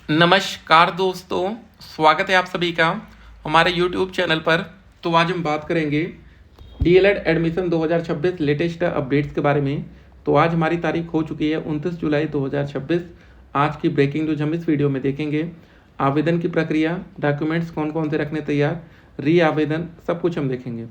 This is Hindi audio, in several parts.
नमस्कार दोस्तों, स्वागत है आप सभी का हमारे YouTube चैनल पर। तो आज हम बात करेंगे डीएलएड एडमिशन 2026 लेटेस्ट अपडेट्स के बारे में। तो आज हमारी तारीख हो चुकी है 29 जुलाई 2026। आज की ब्रेकिंग न्यूज हम इस वीडियो में देखेंगे। आवेदन की प्रक्रिया, डॉक्यूमेंट्स कौन कौन से रखने तैयार, री आवेदन, सब कुछ हम देखेंगे।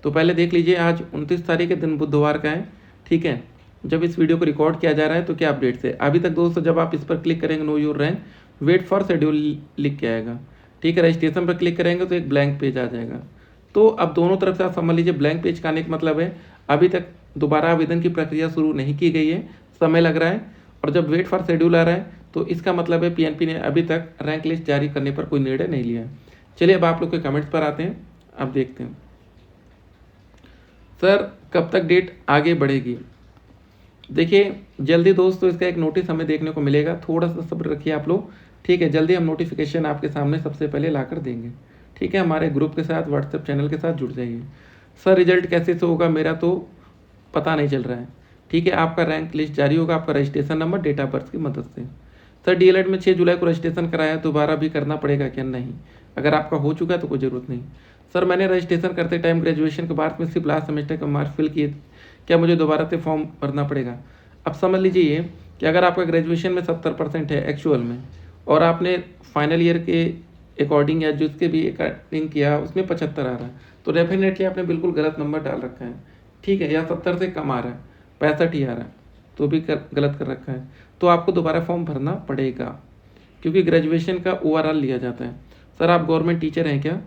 तो पहले देख लीजिए, आज 29 तारीख के दिन बुधवार का है, ठीक है। जब इस वीडियो को रिकॉर्ड किया जा रहा है तो क्या अपडेट्स है अभी तक दोस्तों। जब आप इस पर क्लिक करेंगे know your rank wait for schedule लिख के आएगा, ठीक है। रजिस्ट्रेशन पर क्लिक करेंगे तो एक ब्लैंक पेज आ जाएगा। तो अब दोनों तरफ से आप समझ लीजिए, ब्लैंक पेज का आने का मतलब है अभी तक दोबारा आवेदन की प्रक्रिया शुरू नहीं की गई है, समय लग रहा है। और जब वेट फॉर शेड्यूल आ रहा है तो इसका मतलब है पीएनपी ने अभी तक रैंक लिस्ट जारी करने पर कोई निर्णय नहीं लिया है। चलिए अब आप लोग के कमेंट्स पर आते हैं, अब देखते हैं सर कब तक डेट आगे बढ़ेगी। देखिए जल्दी दोस्तों इसका एक नोटिस हमें देखने को मिलेगा, थोड़ा सा सब्र रखिए आप लोग, ठीक है। जल्दी हम नोटिफिकेशन आपके सामने सबसे पहले ला कर देंगे, ठीक है। हमारे ग्रुप के साथ, व्हाट्सएप चैनल के साथ जुड़ जाइए। सर रिजल्ट कैसे से होगा, मेरा तो पता नहीं चल रहा है, ठीक है। आपका रैंक लिस्ट जारी होगा आपका registration number, date of birth की मदद से। सर डीएलएड में 6 जुलाई को रजिस्ट्रेशन कराया, दोबारा भी करना पड़ेगा क्या? नहीं, अगर आपका हो चुका है तो कोई ज़रूरत नहीं। सर मैंने रजिस्ट्रेशन करते टाइम ग्रेजुएशन के बाद में सिर्फ लास्ट सेमेस्टर का मार्क्स फिल किए, क्या मुझे दोबारा से फॉर्म भरना पड़ेगा? अब समझ लीजिए ये कि अगर आपका ग्रेजुएशन में 70% है एक्चुअल में, और आपने फाइनल ईयर के अकॉर्डिंग या जिसके भी अकॉर्डिंग किया उसमें 75 आ रहा है, तो डेफिनेटली आपने बिल्कुल गलत नंबर डाल रखा है, ठीक है। या 70 से कम आ रहा है, 65 ही आ रहा है, तो भी गलत कर रखा है, तो आपको दोबारा फॉर्म भरना पड़ेगा, क्योंकि ग्रेजुएशन का ओवरऑल लिया जाता है। सर आप गवर्नमेंट टीचर हैं क्या?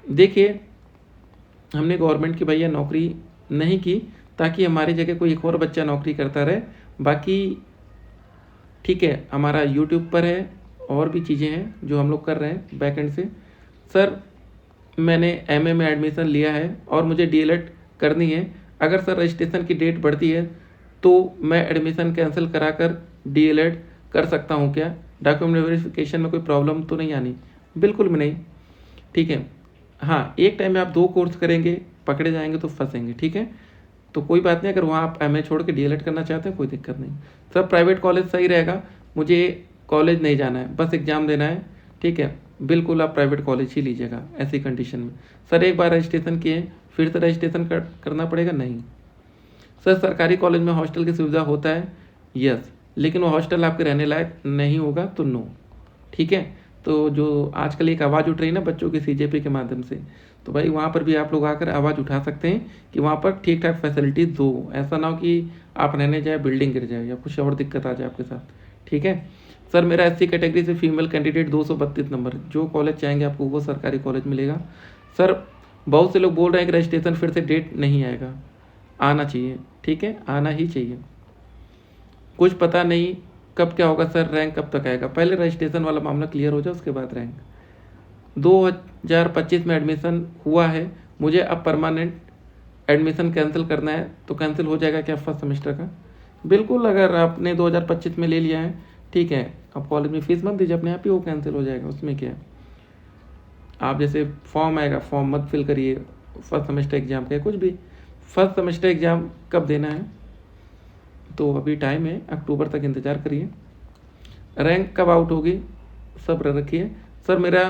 देखिए हमने गवर्नमेंट की भैया नौकरी नहीं की ताकि हमारी जगह कोई एक और बच्चा नौकरी करता रहे, बाकी ठीक है। हमारा यूट्यूब पर है और भी चीज़ें हैं जो हम लोग कर रहे हैं बैकएंड से। सर मैंने एमए में एडमिशन लिया है और मुझे डीएलएड करनी है। अगर सर रजिस्ट्रेशन की डेट बढ़ती है तो मैं एडमिशन कैंसिल कराकर डीएलएड कर सकता हूँ क्या? डॉक्यूमेंट वेरिफिकेशन में कोई प्रॉब्लम तो नहीं आनी? बिल्कुल भी नहीं, ठीक है। हाँ, एक टाइम में आप 2 कोर्स करेंगे, पकड़े जाएंगे तो फंसेंगे, ठीक है। तो कोई बात नहीं, अगर वहाँ आप एमए छोड़ के डीएलएड करना चाहते हैं कोई दिक्कत नहीं। सर प्राइवेट कॉलेज सही रहेगा, मुझे कॉलेज नहीं जाना है, बस एग्ज़ाम देना है, ठीक है। बिल्कुल आप प्राइवेट कॉलेज ही लीजिएगा ऐसी कंडीशन में। सर एक बार रजिस्ट्रेशन किए फिर से रजिस्ट्रेशन करना पड़ेगा? नहीं। सर सरकारी कॉलेज में हॉस्टल की सुविधा होता है? यस, लेकिन वो हॉस्टल आपके रहने लायक नहीं होगा तो नो, ठीक है। तो जो आजकल एक आवाज़ उठ रही है ना बच्चों की सीजेपी के माध्यम से, तो भाई वहाँ पर भी आप लोग आकर आवाज़ उठा सकते हैं कि वहाँ पर ठीक ठाक फैसिलिटीज़ दो। ऐसा ना हो कि आप रहने जाए बिल्डिंग गिर जाए या कुछ और दिक्कत आ जाए आपके साथ, ठीक है। सर मेरा एससी कैटेगरी से फीमेल कैंडिडेट 232 नंबर, जो कॉलेज चाहेंगे आपको वो सरकारी कॉलेज मिलेगा। सर बहुत से लोग बोल रहे हैं कि रजिस्ट्रेशन फिर से डेट नहीं आएगा, आना चाहिए, ठीक है, आना ही चाहिए। कुछ पता नहीं कब क्या होगा सर, रैंक कब तक आएगा? पहले रजिस्ट्रेशन वाला मामला क्लियर हो जाए उसके बाद रैंक। 2025 में एडमिशन हुआ है, मुझे अब परमानेंट एडमिशन कैंसिल करना है तो कैंसिल हो जाएगा क्या फर्स्ट सेमेस्टर का? बिल्कुल, अगर आपने 2025 में ले लिया है, ठीक है, आप कॉलेज में फीस मत दीजिए, अपने आप ही वो कैंसिल हो जाएगा, उसमें क्या है। आप जैसे फॉर्म आएगा, फॉर्म मत फिल करिए फर्स्ट सेमेस्टर एग्ज़ाम का, कुछ भी। फर्स्ट सेमेस्टर एग्ज़ाम कब देना है? तो अभी टाइम है, अक्टूबर तक इंतज़ार करिए। रैंक कब आउट होगी? सब्र रखिए। सर मेरा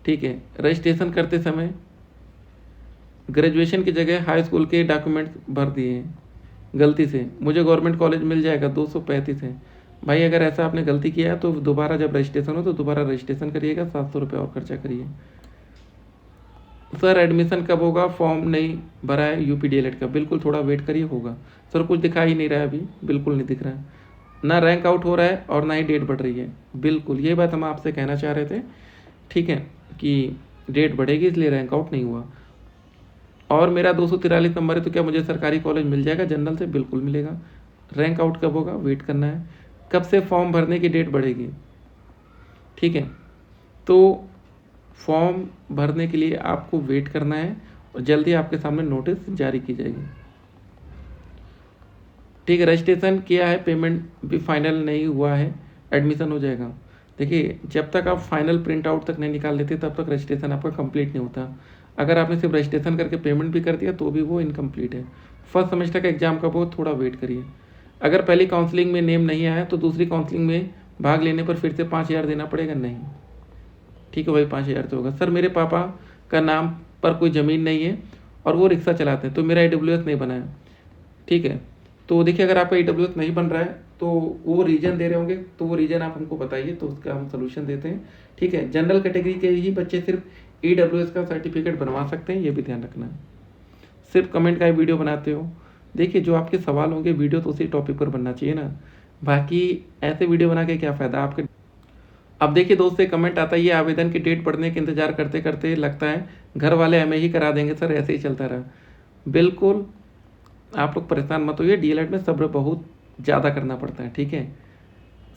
ठीक है, रजिस्ट्रेशन करते समय ग्रेजुएशन की जगह हाई स्कूल के डॉक्यूमेंट्स भर दिए हैं गलती से, मुझे गवर्नमेंट कॉलेज मिल जाएगा? 235 है। भाई अगर ऐसा आपने गलती किया है तो दोबारा जब रजिस्ट्रेशन हो तो दोबारा रजिस्ट्रेशन करिएगा, 700 रुपये और खर्चा करिए। सर एडमिशन कब होगा? फॉर्म नहीं भरा है यूपी डीएलएड का, बिल्कुल थोड़ा वेट करिए, होगा। सर कुछ दिखा ही नहीं रहा है अभी, बिल्कुल नहीं दिख रहा है, ना रैंक आउट हो रहा है और ना ही डेट बढ़ रही है। बिल्कुल ये बात हम आपसे कहना चाह रहे थे, ठीक है, कि डेट बढ़ेगी इसलिए रैंक आउट नहीं हुआ। और मेरा 243 नंबर है तो क्या मुझे सरकारी कॉलेज मिल जाएगा जनरल से? बिल्कुल मिलेगा। रैंक आउट कब होगा? वेट करना है। कब से फॉर्म भरने की डेट बढ़ेगी? ठीक है, तो फॉर्म भरने के लिए आपको वेट करना है और जल्दी आपके सामने नोटिस जारी की जाएगी, ठीक है। रजिस्ट्रेशन किया है, पेमेंट भी फाइनल नहीं हुआ है, एडमिशन हो जाएगा। देखिए जब तक आप फाइनल प्रिंट आउट तक नहीं निकाल लेते तब तक रजिस्ट्रेशन आपका कंप्लीट नहीं होता। अगर आपने सिर्फ रजिस्ट्रेशन करके पेमेंट भी कर दिया तो भी वो इनकम्प्लीट है। फर्स्ट सेमेस्टर का एग्जाम का बहुत थोड़ा वेट करिए। अगर पहली काउंसलिंग में नेम नहीं आया तो दूसरी काउंसलिंग में भाग लेने पर फिर से 5,000 देना पड़ेगा? नहीं। ठीक है भाई, 5,000 तो होगा। सर मेरे पापा का नाम पर कोई ज़मीन नहीं है और वो रिक्शा चलाते हैं, तो मेरा AWS नहीं बना है। ठीक है, तो देखिए अगर आपका AWS नहीं बन रहा है तो वो रीज़न दे रहे होंगे, तो वो रीज़न आप हमको बताइए, तो उसका हम सोल्यूशन देते हैं। ठीक है, जनरल कैटेगरी के ही बच्चे सिर्फ AWS का सर्टिफिकेट बनवा सकते हैं, ये भी ध्यान रखना है। सिर्फ कमेंट का ही वीडियो बनाते हो। देखिए जो आपके सवाल होंगे वीडियो तो उसी टॉपिक पर बनना चाहिए ना, बाकी ऐसे वीडियो बना के क्या फ़ायदा आपके। अब देखिए दोस्त से कमेंट आता है, ये आवेदन की डेट पढ़ने के इंतजार करते करते लगता है घर वाले हमें ही करा देंगे सर, ऐसे ही चलता रहा। बिल्कुल आप लोग परेशान मत होइए, DLED में सब्र बहुत ज़्यादा करना पड़ता है। ठीक है,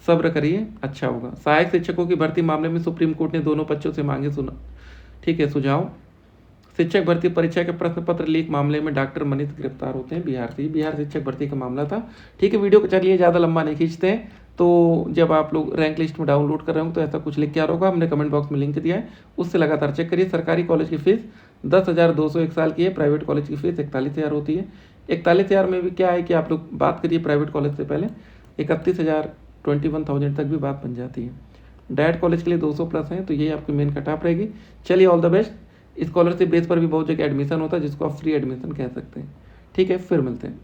सब्र करिए, अच्छा होगा। सहायक शिक्षकों की भर्ती मामले में सुप्रीम कोर्ट ने दोनों पक्षों से मांगे ठीक है सुझाव। शिक्षक भर्ती परीक्षा के प्रश्न पत्र लीक मामले में डॉक्टर मनीष गिरफ्तार होते हैं बिहार से। बिहार शिक्षक भर्ती का मामला था। ठीक है, वीडियो को चलिए ज़्यादा लंबा नहीं खींचते हैं। तो जब आप लोग रैंक लिस्ट में डाउनलोड कर रहे होंगे तो ऐसा कुछ लिख के आ रहा होगा, हमने कमेंट बॉक्स में लिंक दिया है, उससे लगातार चेक करिए। सरकारी कॉलेज की फीस 10,200 एक साल की है, प्राइवेट कॉलेज की फीस 41,000 होती है। 41,000 में भी क्या है कि आप लोग बात करिए प्राइवेट कॉलेज से पहले 31,000 21,000 तक भी बात बन जाती है। डायट कॉलेज के लिए 200 प्लस है, तो ये आपकी मेन कट ऑफ रहेगी। चलिए all the best. Scholarship base पर भी बहुत जगह एडमिशन होता है जिसको आप फ्री एडमिशन कह सकते हैं। ठीक है, फिर मिलते हैं।